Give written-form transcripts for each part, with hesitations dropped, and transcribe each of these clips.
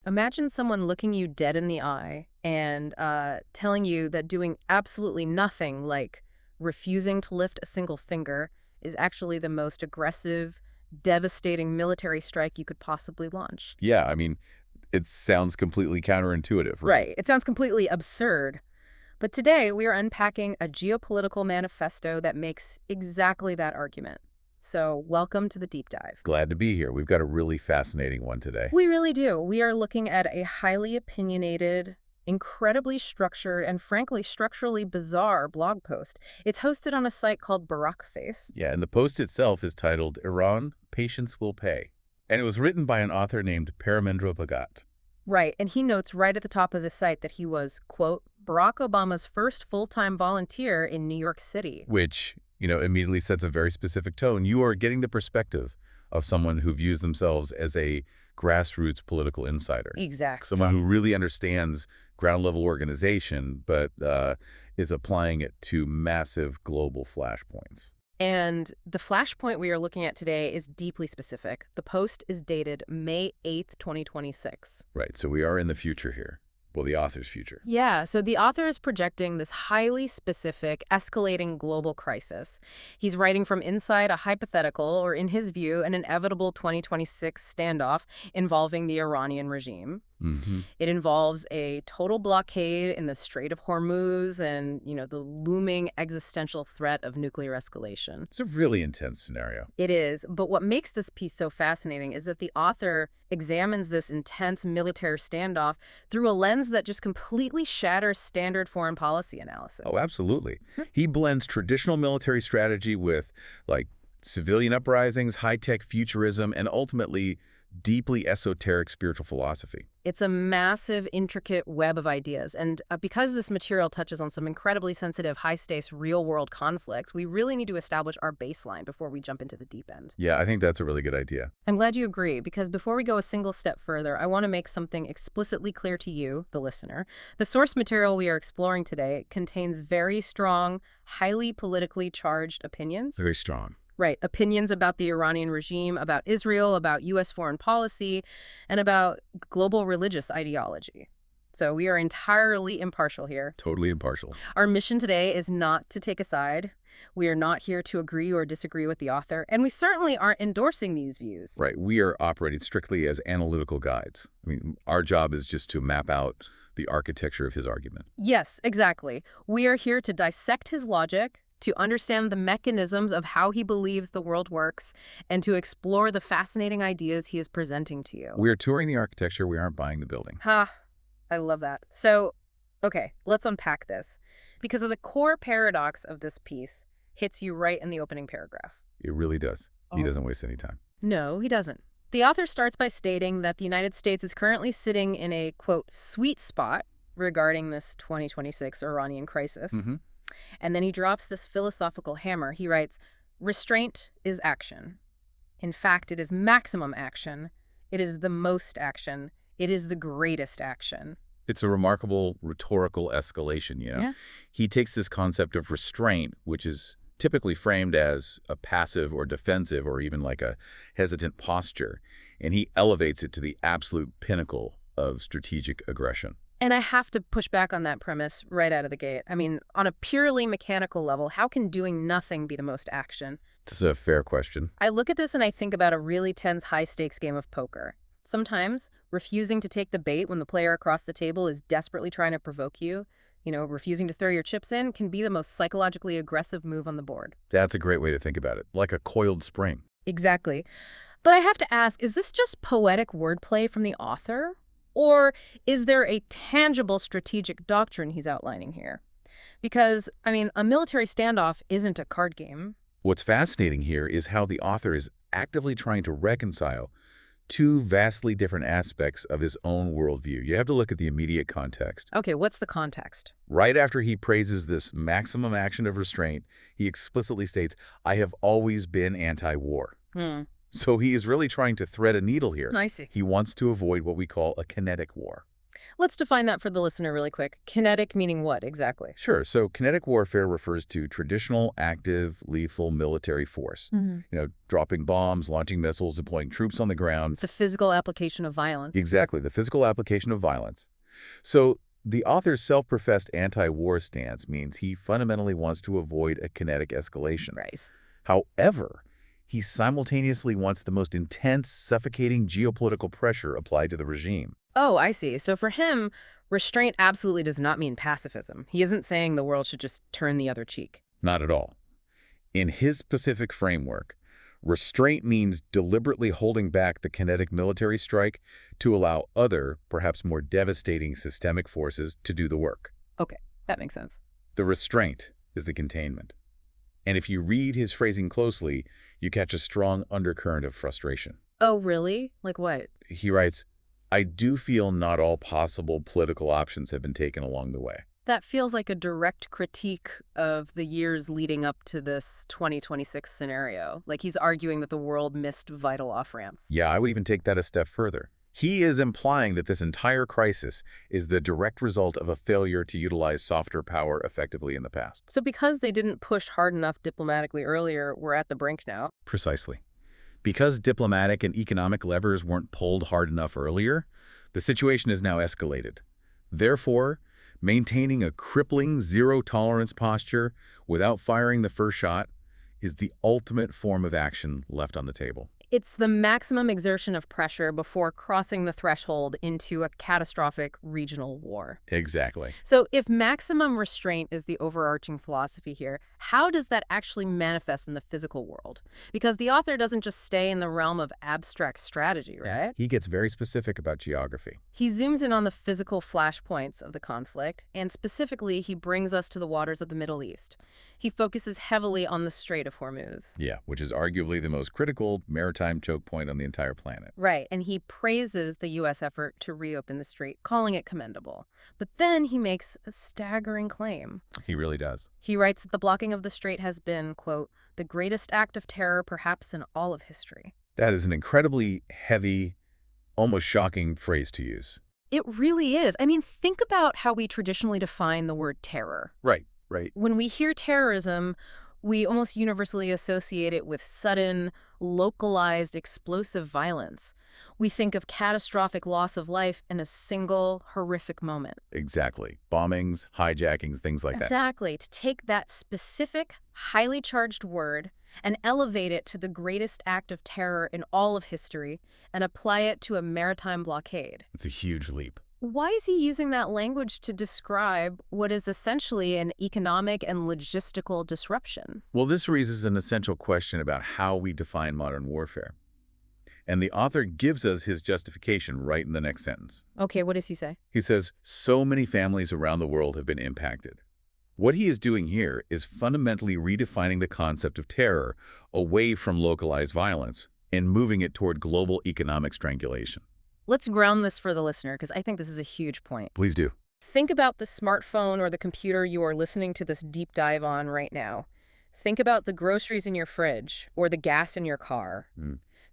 Imagine someone looking you dead in the eye and telling you that doing absolutely nothing, like refusing to lift a single finger, is actually the most aggressive, devastating military strike you could possibly launch. Yeah, I mean, it sounds completely counterintuitive, right? Right. It sounds completely absurd. But today we are unpacking a geopolitical manifesto that makes exactly that argument. So, welcome to the deep dive. Glad to be here. We've got a really fascinating one today. We really do. We are looking at a highly opinionated, incredibly structured, and frankly, structurally bizarre blog post. It's hosted on a site called Barack Face. Yeah, and the post itself is titled Iran, Patience Will Pay. And it was written by an author named Paramendra Bhagat. Right, and he notes right at the top of the site that he was, quote, Barack Obama's first full-time volunteer in New York City. Which, immediately sets a very specific tone. You are getting the perspective of someone who views themselves as a grassroots political insider. Exactly. Someone who really understands ground-level organization, but is applying it to massive global flashpoints. And the flashpoint we are looking at today is deeply specific. The post is dated May 8th, 2026. Right, so we are in the future here. Well, the author's future. Yeah, so the author is projecting this highly specific, escalating global crisis. He's writing from inside a hypothetical, or in his view, an inevitable 2026 standoff involving the Iranian regime. Mm-hmm. It involves a total blockade in the Strait of Hormuz and, the looming existential threat of nuclear escalation. It's a really intense scenario. It is, but what makes this piece so fascinating is that the author examines this intense military standoff through a lens that just completely shatters standard foreign policy analysis. Oh, absolutely. He blends traditional military strategy with, civilian uprisings, high-tech futurism, and ultimately deeply esoteric spiritual philosophy. It's a massive, intricate web of ideas, and because this material touches on some incredibly sensitive, high-stakes, real-world conflicts, we really need to establish our baseline before we jump into the deep end. Yeah, I think that's a really good idea. I'm glad you agree, because before we go a single step further, I want to make something explicitly clear to you, the listener. The source material we are exploring today contains very strong, highly politically charged opinions. Very strong. Right. Opinions about the Iranian regime, about Israel, about U.S. foreign policy, and about global religious ideology. So we are entirely impartial here. Totally impartial. Our mission today is not to take a side. We are not here to agree or disagree with the author, and we certainly aren't endorsing these views. Right. We are operating strictly as analytical guides. I mean, our job is just to map out the architecture of his argument. Yes, exactly. We are here to dissect his logic, to understand the mechanisms of how he believes the world works, and to explore the fascinating ideas he is presenting to you. We're touring the architecture, we aren't buying the building. Ha, I love that. So, okay, let's unpack this. Because of the core paradox of this piece hits you right in the opening paragraph. It really does. He doesn't waste any time. No, he doesn't. The author starts by stating that the United States is currently sitting in a, quote, sweet spot regarding this 2026 Iranian crisis. Mm-hmm. And then he drops this philosophical hammer. He writes, restraint is action. In fact, it is maximum action. It is the most action. It is the greatest action. It's a remarkable rhetorical escalation, Yeah. He takes this concept of restraint, which is typically framed as a passive or defensive or even like a hesitant posture, and he elevates it to the absolute pinnacle of strategic aggression. And I have to push back on that premise right out of the gate. I mean, on a purely mechanical level, how can doing nothing be the most action? It's a fair question. I look at this and I think about a really tense, high-stakes game of poker. Sometimes, refusing to take the bait when the player across the table is desperately trying to provoke you, refusing to throw your chips in, can be the most psychologically aggressive move on the board. That's a great way to think about it, like a coiled spring. Exactly. But I have to ask, is this just poetic wordplay from the author? Or is there a tangible strategic doctrine he's outlining here? Because, a military standoff isn't a card game. What's fascinating here is how the author is actively trying to reconcile two vastly different aspects of his own worldview. You have to look at the immediate context. Okay, what's the context? Right after he praises this maximum action of restraint, he explicitly states, "I have always been anti-war." So he is really trying to thread a needle here. I see. He wants to avoid what we call a kinetic war. Let's define that for the listener really quick. Kinetic meaning what exactly? Sure, so kinetic warfare refers to traditional, active, lethal military force. Dropping bombs, launching missiles, deploying troops on the ground. The physical application of violence. Exactly, the physical application of violence. So the author's self-professed anti-war stance means he fundamentally wants to avoid a kinetic escalation. Right. However, he simultaneously wants the most intense, suffocating geopolitical pressure applied to the regime. Oh, I see. So for him, restraint absolutely does not mean pacifism. He isn't saying the world should just turn the other cheek. Not at all. In his specific framework, restraint means deliberately holding back the kinetic military strike to allow other, perhaps more devastating systemic forces to do the work. Okay, that makes sense. The restraint is the containment. And if you read his phrasing closely, you catch a strong undercurrent of frustration. Oh, really? Like what? He writes, "I do feel not all possible political options have been taken along the way." That feels like a direct critique of the years leading up to this 2026 scenario. Like he's arguing that the world missed vital off-ramps. Yeah, I would even take that a step further. He is implying that this entire crisis is the direct result of a failure to utilize softer power effectively in the past. So because they didn't push hard enough diplomatically earlier, we're at the brink now. Precisely. Because diplomatic and economic levers weren't pulled hard enough earlier, the situation is now escalated. Therefore, maintaining a crippling zero-tolerance posture without firing the first shot is the ultimate form of action left on the table. It's the maximum exertion of pressure before crossing the threshold into a catastrophic regional war. Exactly. So if maximum restraint is the overarching philosophy here, how does that actually manifest in the physical world? Because the author doesn't just stay in the realm of abstract strategy, right? He gets very specific about geography. He zooms in on the physical flashpoints of the conflict, and specifically, he brings us to the waters of the Middle East. He focuses heavily on the Strait of Hormuz. Yeah, which is arguably the most critical maritime choke point on the entire planet. Right, and he praises the U.S. effort to reopen the strait, calling it commendable. But then he makes a staggering claim. He really does. He writes that the blocking of the strait has been, quote, the greatest act of terror perhaps in all of history. That is an incredibly heavy, almost shocking phrase to use. It really is. I mean, think about how we traditionally define the word terror. Right. When we hear terrorism, we almost universally associate it with sudden, localized, explosive violence. We think of catastrophic loss of life in a single, horrific moment. Exactly. Bombings, hijackings, things like that. Exactly. To take that specific, highly charged word and elevate it to the greatest act of terror in all of history and apply it to a maritime blockade. It's a huge leap. Why is he using that language to describe what is essentially an economic and logistical disruption? Well, this raises an essential question about how we define modern warfare. And the author gives us his justification right in the next sentence. Okay, what does he say? He says, so many families around the world have been impacted. What he is doing here is fundamentally redefining the concept of terror away from localized violence and moving it toward global economic strangulation. Let's ground this for the listener, because I think this is a huge point. Please do. Think about the smartphone or the computer you are listening to this deep dive on right now. Think about the groceries in your fridge or the gas in your car.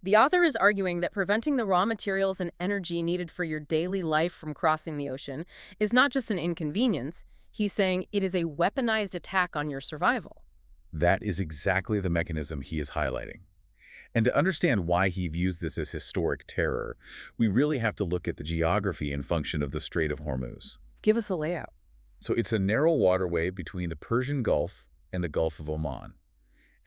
The author is arguing that preventing the raw materials and energy needed for your daily life from crossing the ocean is not just an inconvenience. He's saying it is a weaponized attack on your survival. That is exactly the mechanism he is highlighting. And to understand why he views this as historic terror, we really have to look at the geography and function of the Strait of Hormuz. Give us a layout. So it's a narrow waterway between the Persian Gulf and the Gulf of Oman.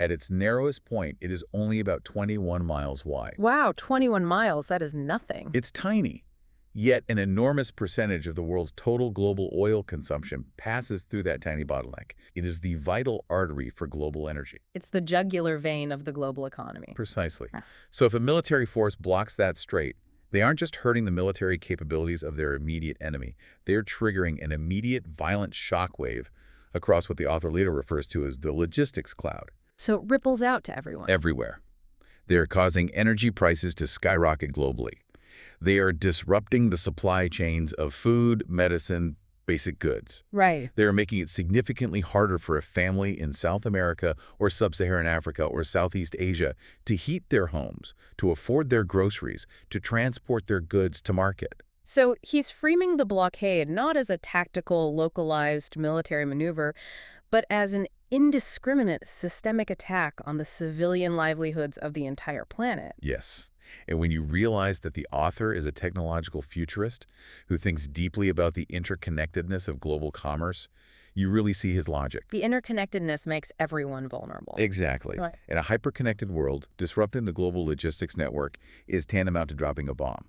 At its narrowest point, it is only about 21 miles wide. Wow, 21 miles, that is nothing. It's tiny. Yet an enormous percentage of the world's total global oil consumption passes through that tiny bottleneck. It is the vital artery for global energy. It's the jugular vein of the global economy. Precisely. So if a military force blocks that strait, they aren't just hurting the military capabilities of their immediate enemy. They're triggering an immediate violent shockwave across what the author later refers to as the logistics cloud. So it ripples out to everyone. Everywhere. They're causing energy prices to skyrocket globally. They are disrupting the supply chains of food, medicine, basic goods. Right. They are making it significantly harder for a family in South America or Sub-Saharan Africa or Southeast Asia to heat their homes, to afford their groceries, to transport their goods to market. So he's framing the blockade not as a tactical, localized military maneuver, but as an indiscriminate systemic attack on the civilian livelihoods of the entire planet. Yes. And when you realize that the author is a technological futurist who thinks deeply about the interconnectedness of global commerce, you really see his logic. The interconnectedness makes everyone vulnerable. Exactly. Right. In a hyper-connected world, disrupting the global logistics network is tantamount to dropping a bomb.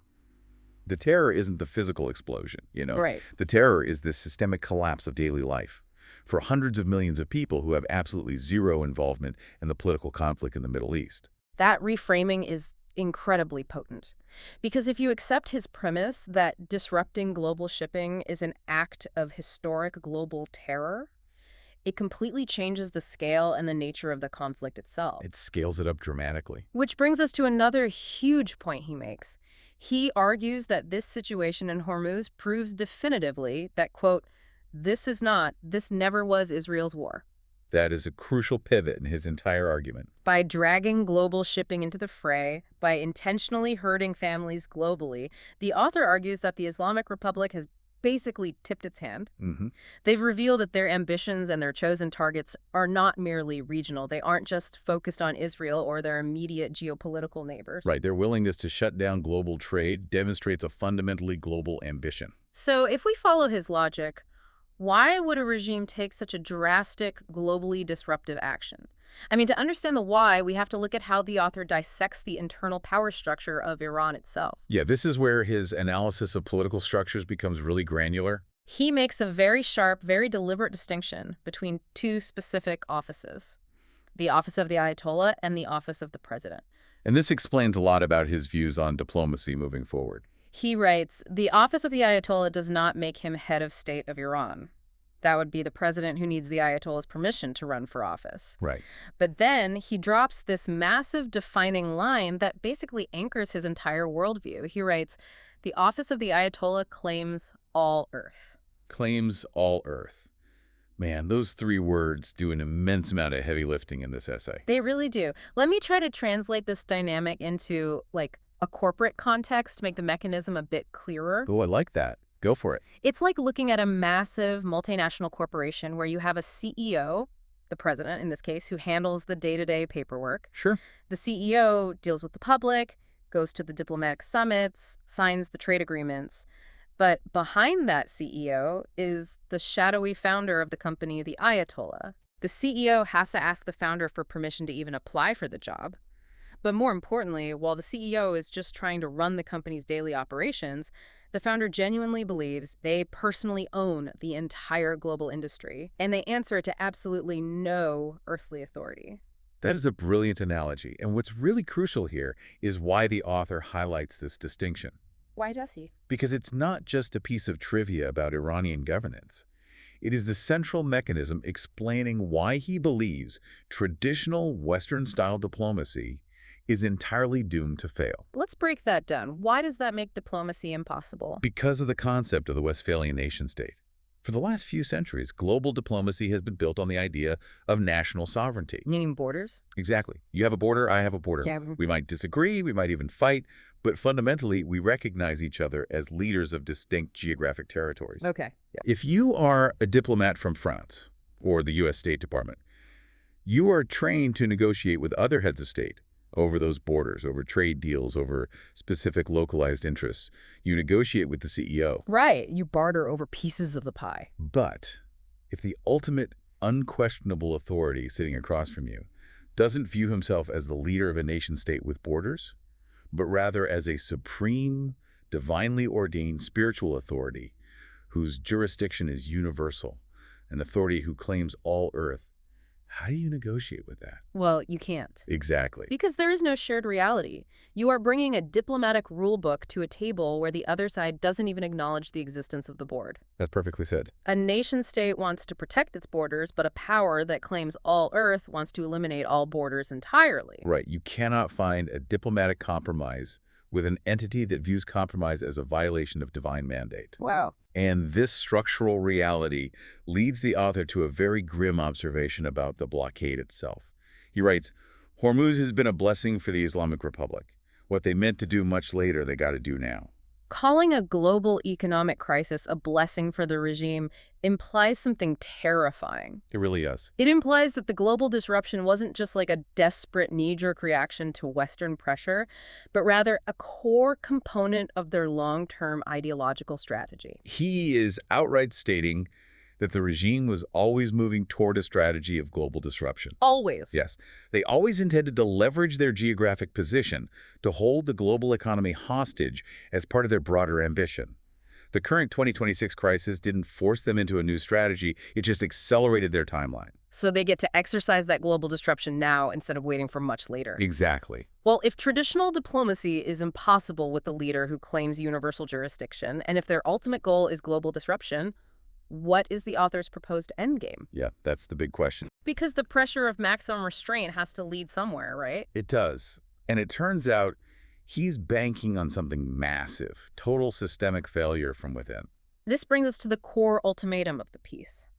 The terror isn't the physical explosion, Right. The terror is the systemic collapse of daily life for hundreds of millions of people who have absolutely zero involvement in the political conflict in the Middle East. That reframing is incredibly potent. Because if you accept his premise that disrupting global shipping is an act of historic global terror, it completely changes the scale and the nature of the conflict itself. It scales it up dramatically. Which brings us to another huge point he makes. He argues that this situation in Hormuz proves definitively that, quote, this never was Israel's war. That is a crucial pivot in his entire argument. By dragging global shipping into the fray, by intentionally hurting families globally, the author argues that the Islamic Republic has basically tipped its hand. They've revealed that their ambitions and their chosen targets are not merely regional. They aren't just focused on Israel or their immediate geopolitical neighbors. Right, their willingness to shut down global trade demonstrates a fundamentally global ambition. So if we follow his logic, why would a regime take such a drastic, globally disruptive action? I mean, to understand the why, we have to look at how the author dissects the internal power structure of Iran itself. Yeah, this is where his analysis of political structures becomes really granular. He makes a very sharp, very deliberate distinction between two specific offices, the office of the Ayatollah and the office of the president. And this explains a lot about his views on diplomacy moving forward. He writes, the office of the Ayatollah does not make him head of state of Iran. That would be the president who needs the Ayatollah's permission to run for office. Right. But then he drops this massive defining line that basically anchors his entire worldview. He writes, the office of the Ayatollah claims all Earth. Claims all Earth. Man, those three words do an immense amount of heavy lifting in this essay. They really do. Let me try to translate this dynamic into, like, a corporate context to make the mechanism a bit clearer. Oh, I like that. Go for it. It's like looking at a massive multinational corporation where you have a CEO, the president in this case, who handles the day-to-day paperwork. Sure. The CEO deals with the public, goes to the diplomatic summits, signs the trade agreements. But behind that CEO is the shadowy founder of the company, the Ayatollah. The CEO has to ask the founder for permission to even apply for the job. But more importantly, while the CEO is just trying to run the company's daily operations, the founder genuinely believes they personally own the entire global industry, and they answer to absolutely no earthly authority. That is a brilliant analogy, and what's really crucial here is why the author highlights this distinction. Why does he? Because it's not just a piece of trivia about Iranian governance. It is the central mechanism explaining why he believes traditional Western-style diplomacy is entirely doomed to fail. Let's break that down. Why does that make diplomacy impossible? Because of the concept of the Westphalian nation-state. For the last few centuries, global diplomacy has been built on the idea of national sovereignty. Meaning borders? Exactly. You have a border, I have a border. Yeah. We might disagree, we might even fight, but fundamentally, we recognize each other as leaders of distinct geographic territories. Okay. Yeah. If you are a diplomat from France or the U.S. State Department, you are trained to negotiate with other heads of state over those borders, over trade deals, over specific localized interests. You negotiate with the CEO. Right. You barter over pieces of the pie. But if the ultimate unquestionable authority sitting across from you doesn't view himself as the leader of a nation-state with borders, but rather as a supreme, divinely ordained spiritual authority whose jurisdiction is universal, an authority who claims all Earth, how do you negotiate with that? Well, you can't. Exactly. Because there is no shared reality. You are bringing a diplomatic rule book to a table where the other side doesn't even acknowledge the existence of the board. That's perfectly said. A nation-state wants to protect its borders, but a power that claims all Earth wants to eliminate all borders entirely. Right. You cannot find a diplomatic compromise with an entity that views compromise as a violation of divine mandate. Wow. And this structural reality leads the author to a very grim observation about the blockade itself. He writes, Hormuz has been a blessing for the Islamic Republic. What they meant to do much later, they got to do now. Calling a global economic crisis a blessing for the regime implies something terrifying. It really is. It implies that the global disruption wasn't just like a desperate knee-jerk reaction to Western pressure, but rather a core component of their long-term ideological strategy. He is outright stating that the regime was always moving toward a strategy of global disruption. Always. Yes, they always intended to leverage their geographic position to hold the global economy hostage as part of their broader ambition. The current 2026 crisis didn't force them into a new strategy, it just accelerated their timeline. So they get to exercise that global disruption now instead of waiting for much later. Exactly. Well, if traditional diplomacy is impossible with a leader who claims universal jurisdiction, and if their ultimate goal is global disruption, what is the author's proposed endgame? Yeah, that's the big question. Because the pressure of maximum restraint has to lead somewhere, right? It does. And it turns out he's banking on something massive, total systemic failure from within. This brings us to the core ultimatum of the piece.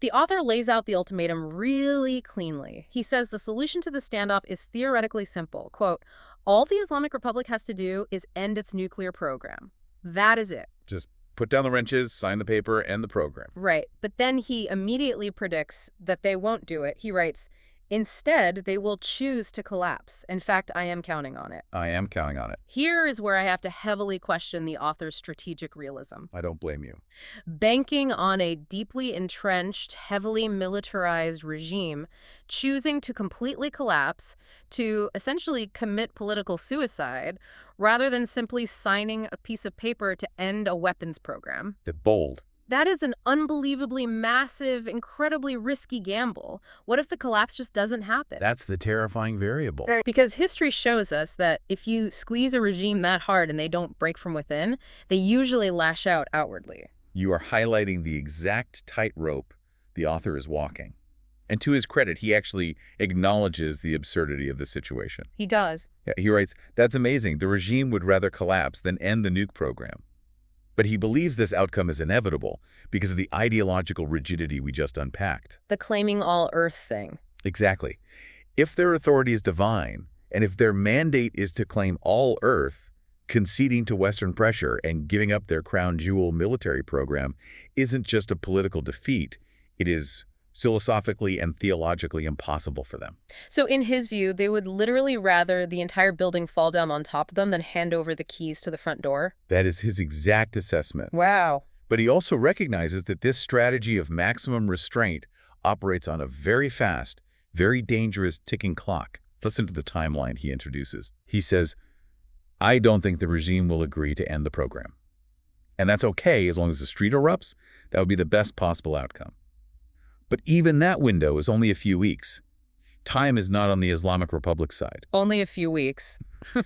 The author lays out the ultimatum really cleanly. He says the solution to the standoff is theoretically simple. Quote, all the Islamic Republic has to do is end its nuclear program. That is it. Just put down the wrenches, sign the paper, end the program. Right. But then he immediately predicts that they won't do it. He writes, instead, they will choose to collapse. In fact, I am counting on it. I am counting on it. Here is where I have to heavily question the author's strategic realism. I don't blame you. Banking on a deeply entrenched, heavily militarized regime, choosing to completely collapse, to essentially commit political suicide, rather than simply signing a piece of paper to end a weapons program. They're bold. That is an unbelievably massive, incredibly risky gamble. What if the collapse just doesn't happen? That's the terrifying variable. Because history shows us that if you squeeze a regime that hard and they don't break from within, they usually lash out outwardly. You are highlighting the exact tightrope the author is walking. And to his credit, he actually acknowledges the absurdity of the situation. He does. Yeah, he writes, that's amazing. The regime would rather collapse than end the nuke program. But he believes this outcome is inevitable because of the ideological rigidity we just unpacked. The claiming all Earth thing. Exactly. If their authority is divine, and if their mandate is to claim all Earth, conceding to Western pressure and giving up their crown jewel military program isn't just a political defeat, it is philosophically and theologically impossible for them. So in his view, they would literally rather the entire building fall down on top of them than hand over the keys to the front door? That is his exact assessment. Wow. But he also recognizes that this strategy of maximum restraint operates on a very fast, very dangerous ticking clock. Listen to the timeline he introduces. He says, I don't think the regime will agree to end the program. And that's okay as long as the street erupts. That would be the best possible outcome. But even that window is only a few weeks. Time is not on the Islamic Republic side. Only a few weeks.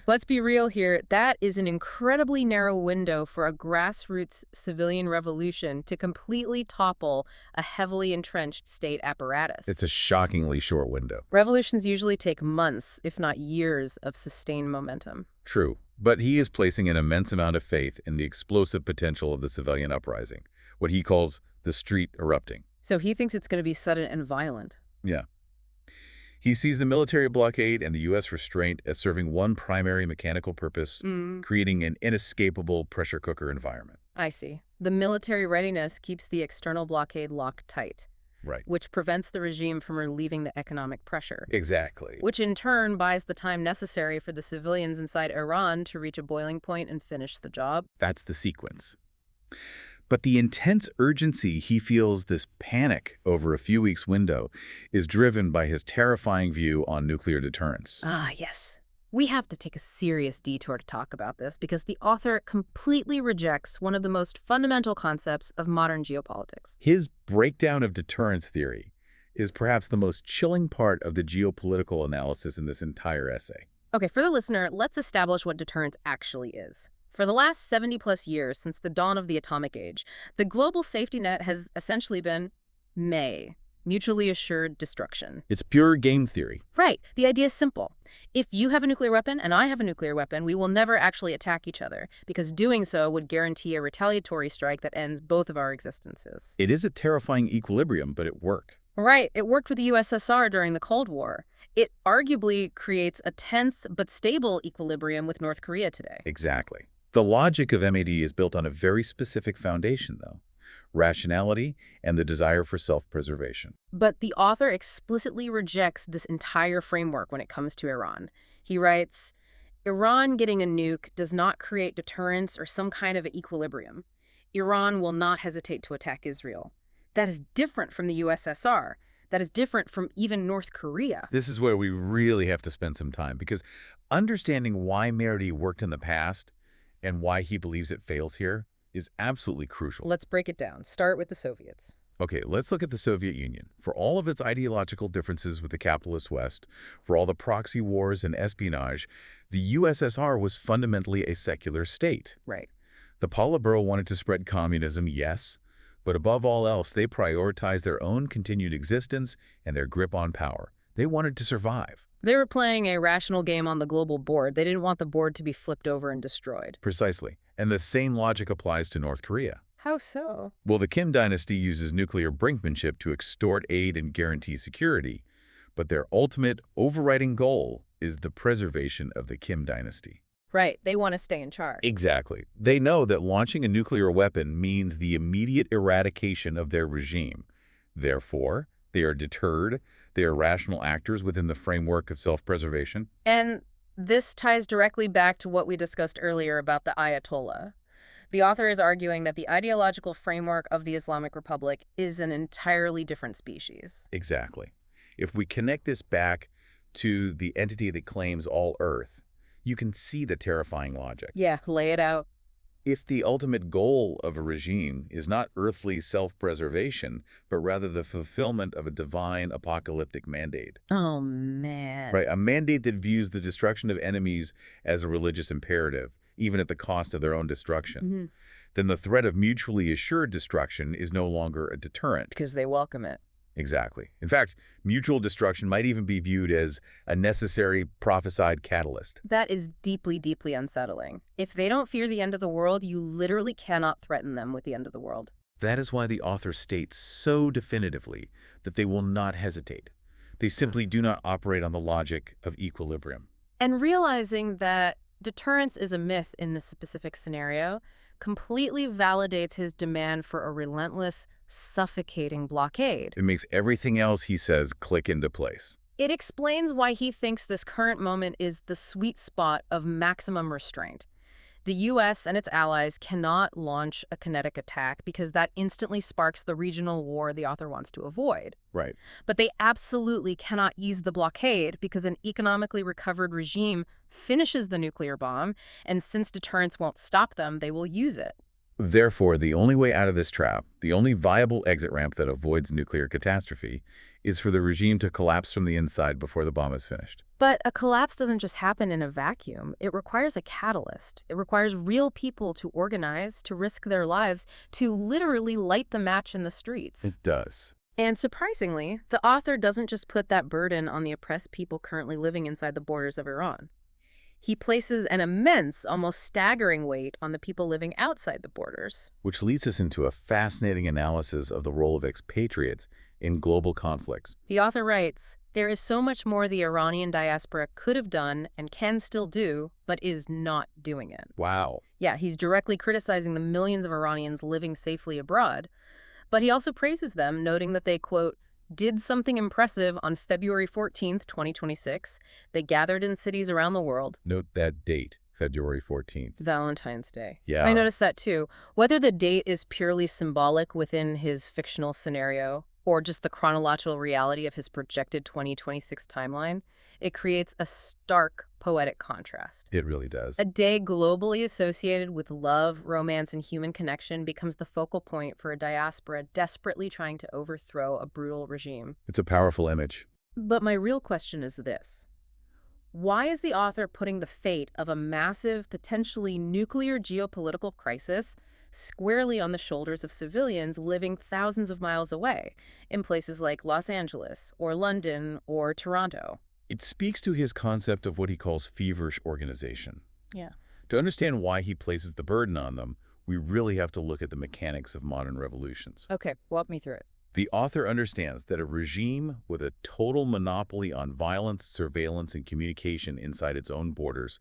Let's be real here. That is an incredibly narrow window for a grassroots civilian revolution to completely topple a heavily entrenched state apparatus. It's a shockingly short window. Revolutions usually take months, if not years, of sustained momentum. True, but he is placing an immense amount of faith in the explosive potential of the civilian uprising, what he calls the street erupting. So he thinks it's going to be sudden and violent. Yeah. He sees the military blockade and the U.S. restraint as serving one primary mechanical purpose, creating an inescapable pressure cooker environment. I see. The military readiness keeps the external blockade locked tight. Right. Which prevents the regime from relieving the economic pressure. Exactly. Which in turn buys the time necessary for the civilians inside Iran to reach a boiling point and finish the job. That's the sequence. But the intense urgency he feels, this panic over a few weeks window, is driven by his terrifying view on nuclear deterrence. Ah, yes. We have to take a serious detour to talk about this because the author completely rejects one of the most fundamental concepts of modern geopolitics. His breakdown of deterrence theory is perhaps the most chilling part of the geopolitical analysis in this entire essay. Okay, for the listener, let's establish what deterrence actually is. For the last 70-plus years since the dawn of the atomic age, the global safety net has essentially been mutually assured destruction. It's pure game theory. Right. The idea is simple. If you have a nuclear weapon and I have a nuclear weapon, we will never actually attack each other, because doing so would guarantee a retaliatory strike that ends both of our existences. It is a terrifying equilibrium, but it worked. Right. It worked with the USSR during the Cold War. It arguably creates a tense but stable equilibrium with North Korea today. Exactly. The logic of MAD is built on a very specific foundation, though: rationality and the desire for self-preservation. But the author explicitly rejects this entire framework when it comes to Iran. He writes, Iran getting a nuke does not create deterrence or some kind of equilibrium. Iran will not hesitate to attack Israel. That is different from the USSR. That is different from even North Korea. This is where we really have to spend some time, because understanding why Meridi worked in the past and why he believes it fails here is absolutely crucial. Let's break it down. Start with the Soviets. Okay, let's look at the Soviet Union. For all of its ideological differences with the capitalist West, for all the proxy wars and espionage, the USSR was fundamentally a secular state. Right. The Politburo wanted to spread communism, yes, but above all else, they prioritized their own continued existence and their grip on power. They wanted to survive. They were playing a rational game on the global board. They didn't want the board to be flipped over and destroyed. Precisely. And the same logic applies to North Korea. How so? Well, the Kim dynasty uses nuclear brinkmanship to extort aid and guarantee security, but their ultimate overriding goal is the preservation of the Kim dynasty. Right. They want to stay in charge. Exactly. They know that launching a nuclear weapon means the immediate eradication of their regime. Therefore, they are deterred. They are rational actors within the framework of self-preservation. And this ties directly back to what we discussed earlier about the Ayatollah. The author is arguing that the ideological framework of the Islamic Republic is an entirely different species. Exactly. If we connect this back to the entity that claims all Earth, you can see the terrifying logic. Yeah, lay it out. If the ultimate goal of a regime is not earthly self-preservation, but rather the fulfillment of a divine apocalyptic mandate. Oh, man. Right, a mandate that views the destruction of enemies as a religious imperative, even at the cost of their own destruction, then the threat of mutually assured destruction is no longer a deterrent. Because they welcome it. Exactly. In fact, mutual destruction might even be viewed as a necessary prophesied catalyst. That is deeply, deeply unsettling. If they don't fear the end of the world, you literally cannot threaten them with the end of the world. That is why the author states so definitively that they will not hesitate. They simply do not operate on the logic of equilibrium. And realizing that deterrence is a myth in this specific scenario completely validates his demand for a relentless, suffocating blockade. It makes everything else he says click into place. It explains why he thinks this current moment is the sweet spot of maximum restraint. The U.S. and its allies cannot launch a kinetic attack because that instantly sparks the regional war the author wants to avoid. Right. But they absolutely cannot ease the blockade because an economically recovered regime finishes the nuclear bomb, and since deterrence won't stop them, they will use it. Therefore, the only way out of this trap, the only viable exit ramp that avoids nuclear catastrophe, is for the regime to collapse from the inside before the bomb is finished. But a collapse doesn't just happen in a vacuum. It requires a catalyst. It requires real people to organize, to risk their lives, to literally light the match in the streets. It does. And surprisingly, the author doesn't just put that burden on the oppressed people currently living inside the borders of Iran. He places an immense, almost staggering weight on the people living outside the borders. Which leads us into a fascinating analysis of the role of expatriates in global conflicts. The author writes, there is so much more the Iranian diaspora could have done and can still do, but is not doing it. Wow. Yeah, he's directly criticizing the millions of Iranians living safely abroad, but he also praises them, noting that they, quote, did something impressive on February 14th, 2026. They gathered in cities around the world. Note that date, February 14th. Valentine's Day. Yeah. I noticed that too. Whether the date is purely symbolic within his fictional scenario or just the chronological reality of his projected 2026 timeline, it creates a stark poetic contrast. It really does. A day globally associated with love, romance, and human connection becomes the focal point for a diaspora desperately trying to overthrow a brutal regime. It's a powerful image. But my real question is this. Why is the author putting the fate of a massive, potentially nuclear geopolitical crisis squarely on the shoulders of civilians living thousands of miles away in places like Los Angeles or London or Toronto? It speaks to his concept of what he calls feverish organization. Yeah. To understand why he places the burden on them, we really have to look at the mechanics of modern revolutions. Okay, walk me through it. The author understands that a regime with a total monopoly on violence, surveillance, and communication inside its own borders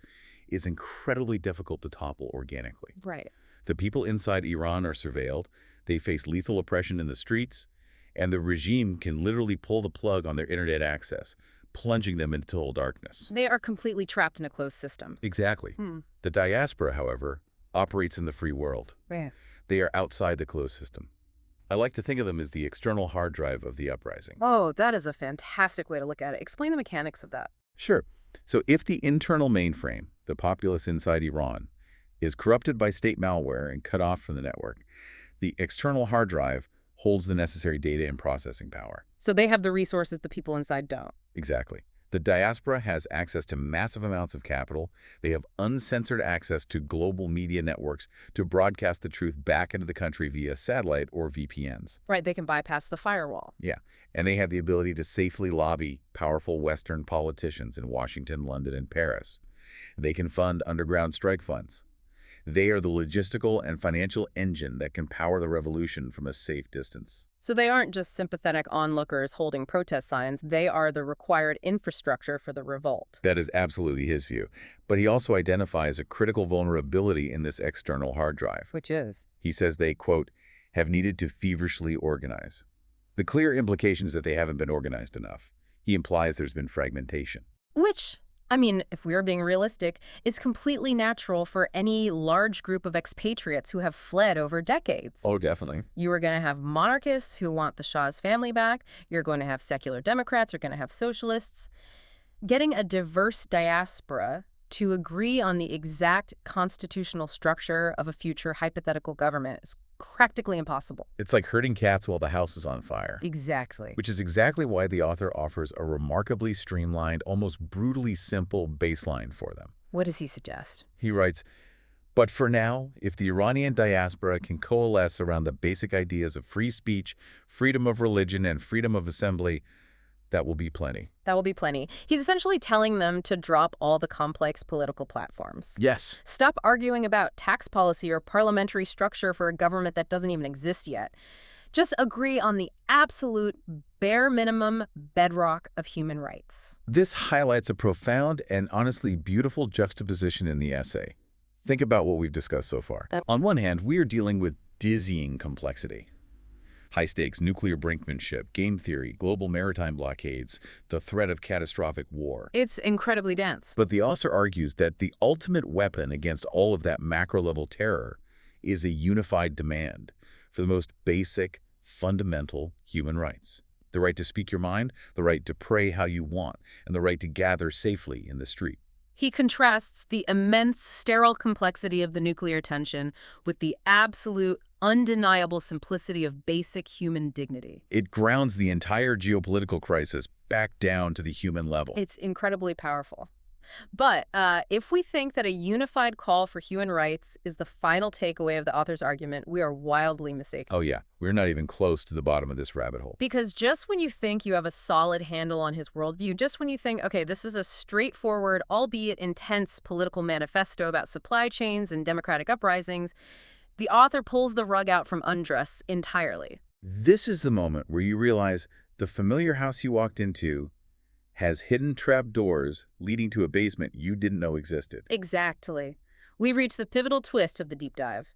is incredibly difficult to topple organically. Right. The people inside Iran are surveilled, they face lethal oppression in the streets, and the regime can literally pull the plug on their internet access, plunging them into total darkness. They are completely trapped in a closed system. Exactly. The diaspora, however, operates in the free world. Right. They are outside the closed system. I like to think of them as the external hard drive of the uprising. Oh, that is a fantastic way to look at it. Explain the mechanics of that. Sure. So if the internal mainframe, the populace inside Iran, is corrupted by state malware and cut off from the network, the external hard drive holds the necessary data and processing power. So they have the resources the people inside don't. Exactly. The diaspora has access to massive amounts of capital. They have uncensored access to global media networks to broadcast the truth back into the country via satellite or VPNs. Right, they can bypass the firewall. Yeah, and they have the ability to safely lobby powerful Western politicians in Washington, London, and Paris. They can fund underground strike funds. They are the logistical and financial engine that can power the revolution from a safe distance. So they aren't just sympathetic onlookers holding protest signs. They are the required infrastructure for the revolt. That is absolutely his view. But he also identifies a critical vulnerability in this external hard drive. Which is? He says they, quote, have needed to feverishly organize. The clear implication is that they haven't been organized enough. He implies there's been fragmentation. Which, I mean, if we are being realistic, is completely natural for any large group of expatriates who have fled over decades. Oh, definitely. You are going to have monarchists who want the Shah's family back. You're going to have secular Democrats. You're going to have socialists. Getting a diverse diaspora to agree on the exact constitutional structure of a future hypothetical government is practically impossible. It's like herding cats while the house is on fire. Exactly. Which is exactly why the author offers a remarkably streamlined, almost brutally simple baseline for them. What does he suggest? He writes, but for now, if the Iranian diaspora can coalesce around the basic ideas of free speech, freedom of religion, and freedom of assembly, that will be plenty. That will be plenty. He's essentially telling them to drop all the complex political platforms. Yes. Stop arguing about tax policy or parliamentary structure for a government that doesn't even exist yet. Just agree on the absolute bare minimum bedrock of human rights. This highlights a profound and honestly beautiful juxtaposition in the essay. Think about what we've discussed so far. On one hand, we are dealing with dizzying complexity. High-stakes nuclear brinkmanship, game theory, global maritime blockades, the threat of catastrophic war. It's incredibly dense. But the author argues that the ultimate weapon against all of that macro-level terror is a unified demand for the most basic, fundamental human rights. The right to speak your mind, the right to pray how you want, and the right to gather safely in the street. He contrasts the immense, sterile complexity of the nuclear tension with the absolute, undeniable simplicity of basic human dignity. It grounds the entire geopolitical crisis back down to the human level. It's incredibly powerful. But if we think that a unified call for human rights is the final takeaway of the author's argument, we are wildly mistaken. Oh yeah, we're not even close to the bottom of this rabbit hole. Because just when you think you have a solid handle on his worldview, just when you think, okay, this is a straightforward, albeit intense political manifesto about supply chains and democratic uprisings, the author pulls the rug out from under us entirely. This is the moment where you realize the familiar house you walked into has hidden trap doors leading to a basement you didn't know existed. Exactly. We reach the pivotal twist of the deep dive.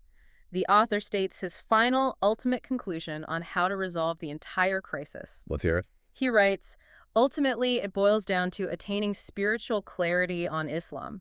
The author states his final, ultimate conclusion on how to resolve the entire crisis. Let's hear it. He writes, ultimately, it boils down to attaining spiritual clarity on Islam.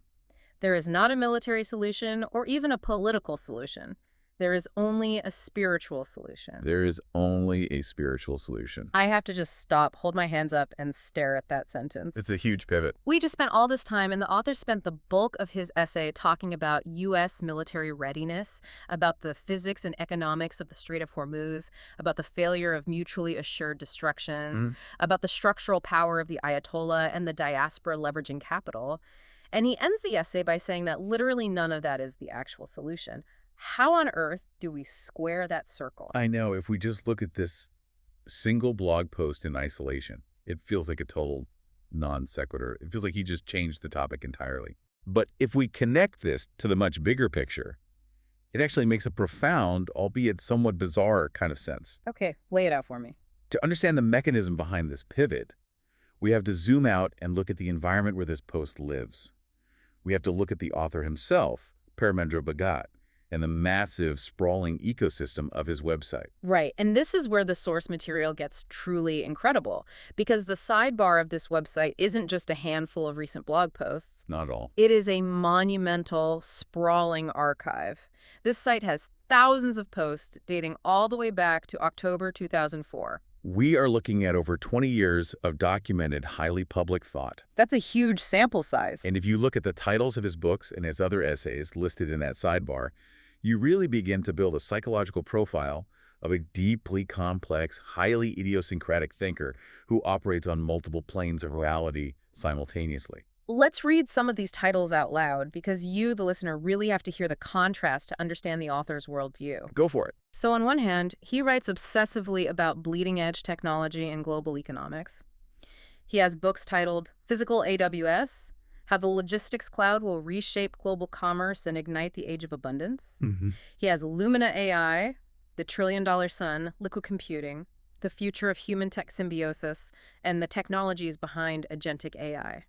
There is not a military solution or even a political solution. There is only a spiritual solution. There is only a spiritual solution. I have to just stop, hold my hands up, and stare at that sentence. It's a huge pivot. We just spent all this time, and the author spent the bulk of his essay talking about U.S. military readiness, about the physics and economics of the Strait of Hormuz, about the failure of mutually assured destruction, about the structural power of the Ayatollah and the diaspora leveraging capital. And he ends the essay by saying that literally none of that is the actual solution. How on earth do we square that circle? I know, if we just look at this single blog post in isolation, it feels like a total non sequitur. It feels like he just changed the topic entirely. But if we connect this to the much bigger picture, it actually makes a profound, albeit somewhat bizarre kind of sense. Okay, lay it out for me. To understand the mechanism behind this pivot, we have to zoom out and look at the environment where this post lives. We have to look at the author himself, Paramendra Bhagat, and the massive, sprawling ecosystem of his website. Right, and this is where the source material gets truly incredible, because the sidebar of this website isn't just a handful of recent blog posts. Not at all. It is a monumental, sprawling archive. This site has thousands of posts dating all the way back to October 2004. We are looking at over 20 years of documented, highly public thought. That's a huge sample size. And if you look at the titles of his books and his other essays listed in that sidebar, you really begin to build a psychological profile of a deeply complex, highly idiosyncratic thinker who operates on multiple planes of reality simultaneously. Let's read some of these titles out loud, because you, the listener, really have to hear the contrast to understand the author's worldview. Go for it. So on one hand, he writes obsessively about bleeding-edge technology and global economics. He has books titled Physical AWS, How the Logistics Cloud Will Reshape Global Commerce and Ignite the Age of Abundance. He has Lumina AI, The Trillion-Dollar Sun, Liquid Computing, The Future of Human-Tech Symbiosis, and the Technologies Behind Agentic AI.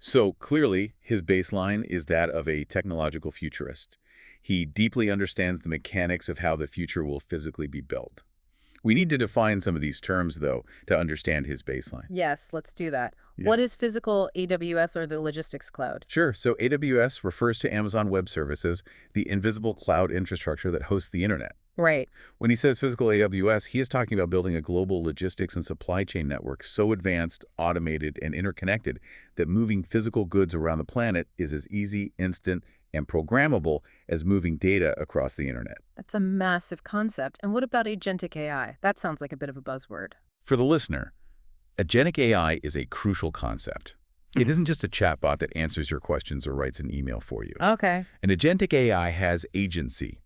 So clearly, his baseline is that of a technological futurist. He deeply understands the mechanics of how the future will physically be built. We need to define some of these terms, though, to understand his baseline. Yes, let's do that. Yeah. What is physical AWS, or the logistics cloud? Sure. So AWS refers to Amazon Web Services, the invisible cloud infrastructure that hosts the internet. Right. When he says physical AWS, he is talking about building a global logistics and supply chain network so advanced, automated, and interconnected that moving physical goods around the planet is as easy, instant, and programmable as moving data across the internet. That's a massive concept. And what about agentic AI? That sounds like a bit of a buzzword. For the listener, agentic AI is a crucial concept. It isn't just a chatbot that answers your questions or writes an email for you. Okay. An agentic AI has agency.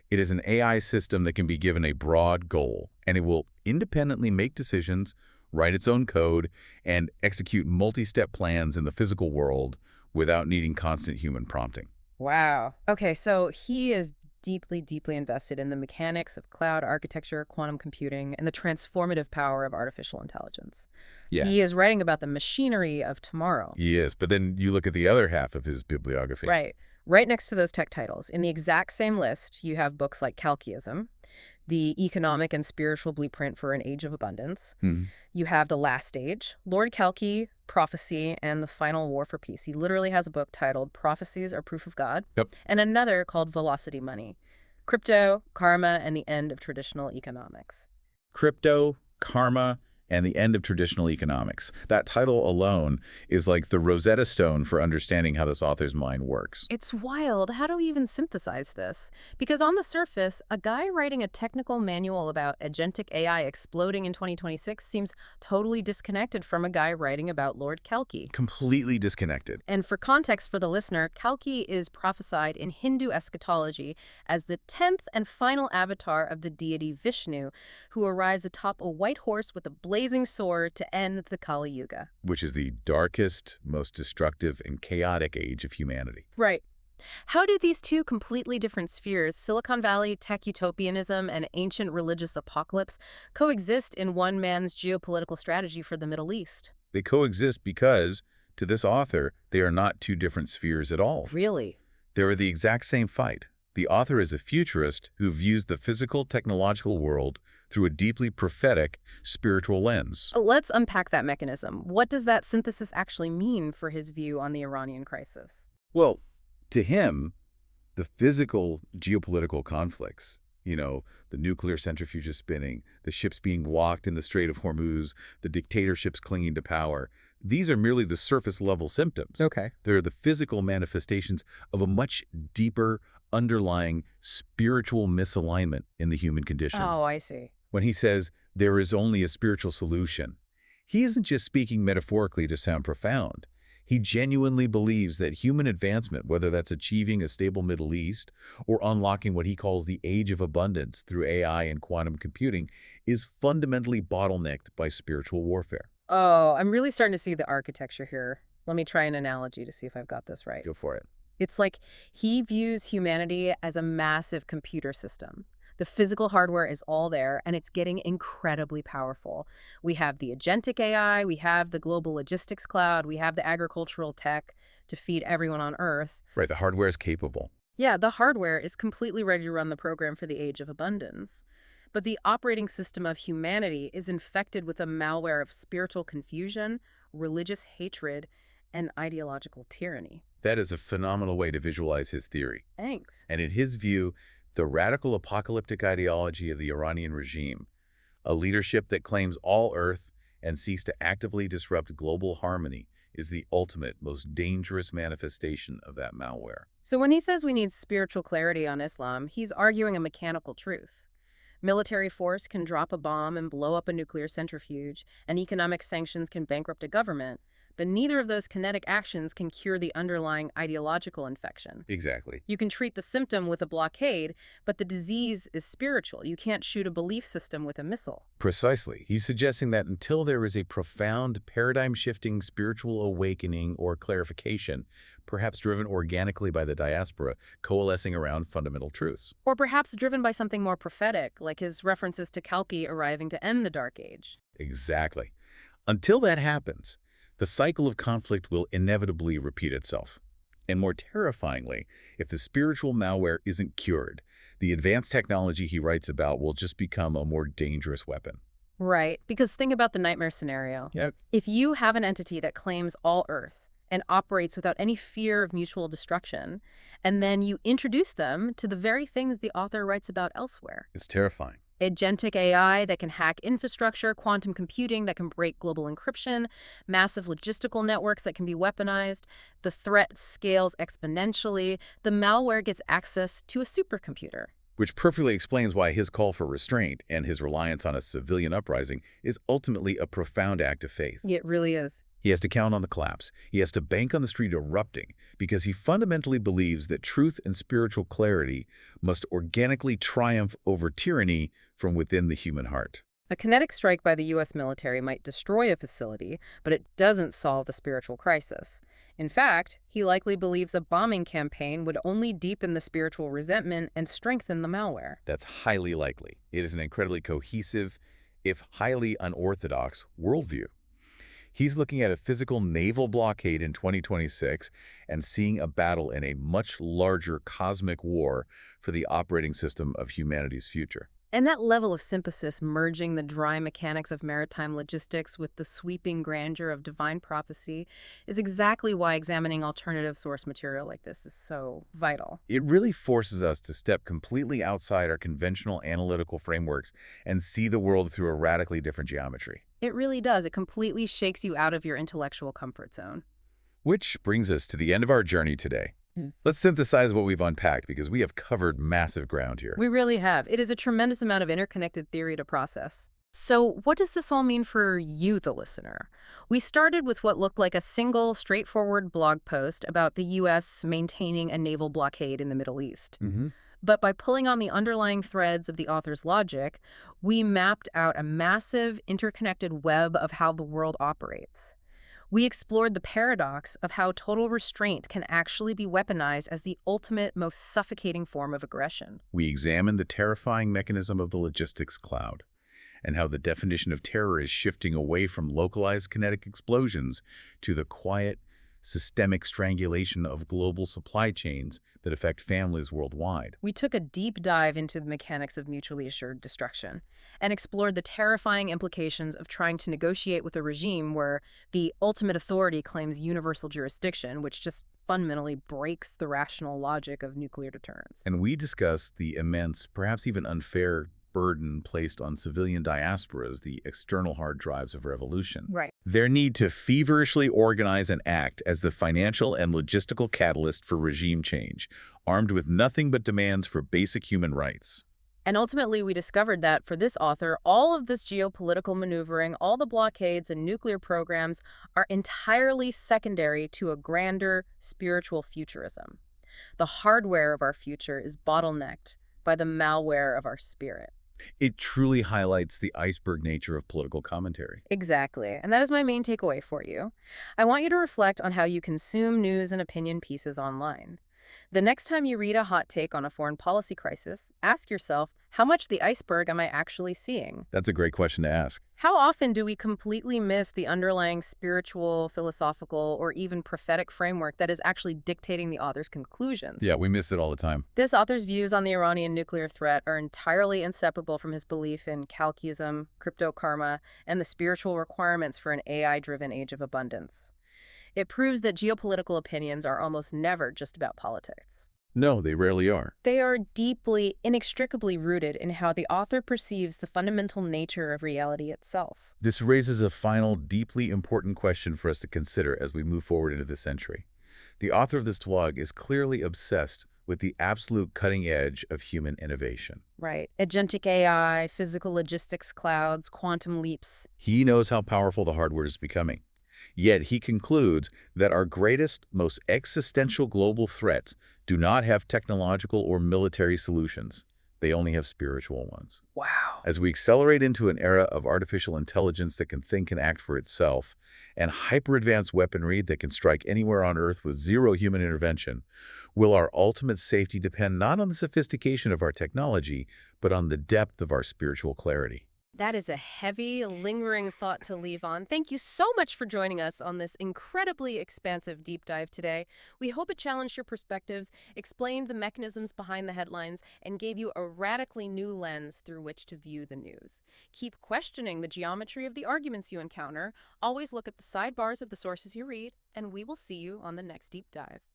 It is an AI system that can be given a broad goal, and it will independently make decisions, write its own code, and execute multi-step plans in the physical world without needing constant human prompting. Wow. Okay, so he is deeply, deeply invested in the mechanics of cloud architecture, quantum computing, and the transformative power of artificial intelligence. Yeah. He is writing about the machinery of tomorrow. He is, but then you look at the other half of his bibliography. Right. Right next to those tech titles, in the exact same list, you have books like Kalkiism, The Economic and Spiritual Blueprint for an Age of Abundance. You have The Last Age, Lord Kalki, Prophecy, and The Final War for Peace. He literally has a book titled Prophecies Are Proof of God, and another called Velocity Money, Crypto, Karma, and the End of Traditional Economics. Crypto, Karma, and the End of Traditional Economics. That title alone is like the Rosetta Stone for understanding how this author's mind works. It's wild. How do we even synthesize this? Because on the surface, a guy writing a technical manual about agentic AI exploding in 2026 seems totally disconnected from a guy writing about Lord Kalki. Completely disconnected. And for context for the listener, Kalki is prophesied in Hindu eschatology as the 10th and final avatar of the deity Vishnu, who arrives atop a white horse with a blazing sword to end the Kali Yuga. Which is the darkest, most destructive, and chaotic age of humanity. Right. How do these two completely different spheres, Silicon Valley tech utopianism and ancient religious apocalypse, coexist in one man's geopolitical strategy for the Middle East? They coexist because, to this author, they are not two different spheres at all. Really? They are the exact same fight. The author is a futurist who views the physical, technological world through a deeply prophetic, spiritual lens. Let's unpack that mechanism. What does that synthesis actually mean for his view on the Iranian crisis? Well, to him, the physical geopolitical conflicts, the nuclear centrifuges spinning, the ships being blocked in the Strait of Hormuz, the dictatorships clinging to power, these are merely the surface-level symptoms. Okay. They're the physical manifestations of a much deeper, underlying spiritual misalignment in the human condition. Oh, I see. When he says there is only a spiritual solution, he isn't just speaking metaphorically to sound profound. He genuinely believes that human advancement, whether that's achieving a stable Middle East or unlocking what he calls the age of abundance through AI and quantum computing, is fundamentally bottlenecked by spiritual warfare. Oh, I'm really starting to see the architecture here. Let me try an analogy to see if I've got this right. Go for it. It's like he views humanity as a massive computer system. The physical hardware is all there, and it's getting incredibly powerful. We have the agentic AI, we have the global logistics cloud, we have the agricultural tech to feed everyone on Earth. Right, the hardware is capable. Yeah, the hardware is completely ready to run the program for the age of abundance. But the operating system of humanity is infected with a malware of spiritual confusion, religious hatred, and ideological tyranny. That is a phenomenal way to visualize his theory. Thanks. And in his view, the radical apocalyptic ideology of the Iranian regime, a leadership that claims all Earth and seeks to actively disrupt global harmony, is the ultimate, most dangerous manifestation of that malware. So when he says we need spiritual clarity on Islam, he's arguing a mechanical truth. Military force can drop a bomb and blow up a nuclear centrifuge, and economic sanctions can bankrupt a government, but neither of those kinetic actions can cure the underlying ideological infection. Exactly. You can treat the symptom with a blockade, but the disease is spiritual. You can't shoot a belief system with a missile. Precisely. He's suggesting that until there is a profound paradigm-shifting spiritual awakening or clarification, perhaps driven organically by the diaspora, coalescing around fundamental truths. Or perhaps driven by something more prophetic, like his references to Kalki arriving to end the Dark Age. Exactly. Until that happens, the cycle of conflict will inevitably repeat itself. And more terrifyingly, if the spiritual malware isn't cured, the advanced technology he writes about will just become a more dangerous weapon. Right, because think about the nightmare scenario. Yep. If you have an entity that claims all Earth and operates without any fear of mutual destruction, and then you introduce them to the very things the author writes about elsewhere. It's terrifying. Agentic AI that can hack infrastructure, quantum computing that can break global encryption, massive logistical networks that can be weaponized. The threat scales exponentially. The malware gets access to a supercomputer. Which perfectly explains why his call for restraint and his reliance on a civilian uprising is ultimately a profound act of faith. It really is. He has to count on the collapse. He has to bank on the street erupting because he fundamentally believes that truth and spiritual clarity must organically triumph over tyranny from within the human heart. A kinetic strike by the U.S. military might destroy a facility, but it doesn't solve the spiritual crisis. In fact, he likely believes a bombing campaign would only deepen the spiritual resentment and strengthen the malware. That's highly likely. It is an incredibly cohesive, if highly unorthodox, worldview. He's looking at a physical naval blockade in 2026 and seeing a battle in a much larger cosmic war for the operating system of humanity's future. And that level of synthesis, merging the dry mechanics of maritime logistics with the sweeping grandeur of divine prophecy, is exactly why examining alternative source material like this is so vital. It really forces us to step completely outside our conventional analytical frameworks and see the world through a radically different geometry. It really does. It completely shakes you out of your intellectual comfort zone. Which brings us to the end of our journey today. Let's synthesize what we've unpacked because we have covered massive ground here. We really have. It is a tremendous amount of interconnected theory to process. So what does this all mean for you, the listener? We started with what looked like a single, straightforward blog post about the U.S. maintaining a naval blockade in the Middle East. But by pulling on the underlying threads of the author's logic, we mapped out a massive, interconnected web of how the world operates. We explored the paradox of how total restraint can actually be weaponized as the ultimate, most suffocating form of aggression. We examined the terrifying mechanism of the logistics cloud and how the definition of terror is shifting away from localized kinetic explosions to the quiet, systemic strangulation of global supply chains that affect families worldwide. We took a deep dive into the mechanics of mutually assured destruction and explored the terrifying implications of trying to negotiate with a regime where the ultimate authority claims universal jurisdiction, which just fundamentally breaks the rational logic of nuclear deterrence. And we discussed the immense, perhaps even unfair, burden placed on civilian diasporas, the external hard drives of revolution. Right. Their need to feverishly organize and act as the financial and logistical catalyst for regime change, armed with nothing but demands for basic human rights. And ultimately, we discovered that for this author, all of this geopolitical maneuvering, all the blockades and nuclear programs are entirely secondary to a grander spiritual futurism. The hardware of our future is bottlenecked by the malware of our spirit. It truly highlights the iceberg nature of political commentary. Exactly. And that is my main takeaway for you. I want you to reflect on how you consume news and opinion pieces online. The next time you read a hot take on a foreign policy crisis, ask yourself, how much the iceberg am I actually seeing? That's a great question to ask. How often do we completely miss the underlying spiritual, philosophical, or even prophetic framework that is actually dictating the author's conclusions? Yeah, we miss it all the time. This author's views on the Iranian nuclear threat are entirely inseparable from his belief in Kalkism, crypto-karma, and the spiritual requirements for an AI-driven age of abundance. It proves that geopolitical opinions are almost never just about politics. No, they rarely are. They are deeply, inextricably rooted in how the author perceives the fundamental nature of reality itself. This raises a final, deeply important question for us to consider as we move forward into this century. The author of this blog is clearly obsessed with the absolute cutting edge of human innovation. Right. Agentic AI, physical logistics clouds, quantum leaps. He knows how powerful the hardware is becoming. Yet he concludes that our greatest, most existential global threats do not have technological or military solutions. They only have spiritual ones. Wow. As we accelerate into an era of artificial intelligence that can think and act for itself, and hyper-advanced weaponry that can strike anywhere on Earth with zero human intervention, will our ultimate safety depend not on the sophistication of our technology, but on the depth of our spiritual clarity? That is a heavy, lingering thought to leave on. Thank you so much for joining us on this incredibly expansive deep dive today. We hope it challenged your perspectives, explained the mechanisms behind the headlines, and gave you a radically new lens through which to view the news. Keep questioning the geometry of the arguments you encounter. Always look at the sidebars of the sources you read, and we will see you on the next deep dive.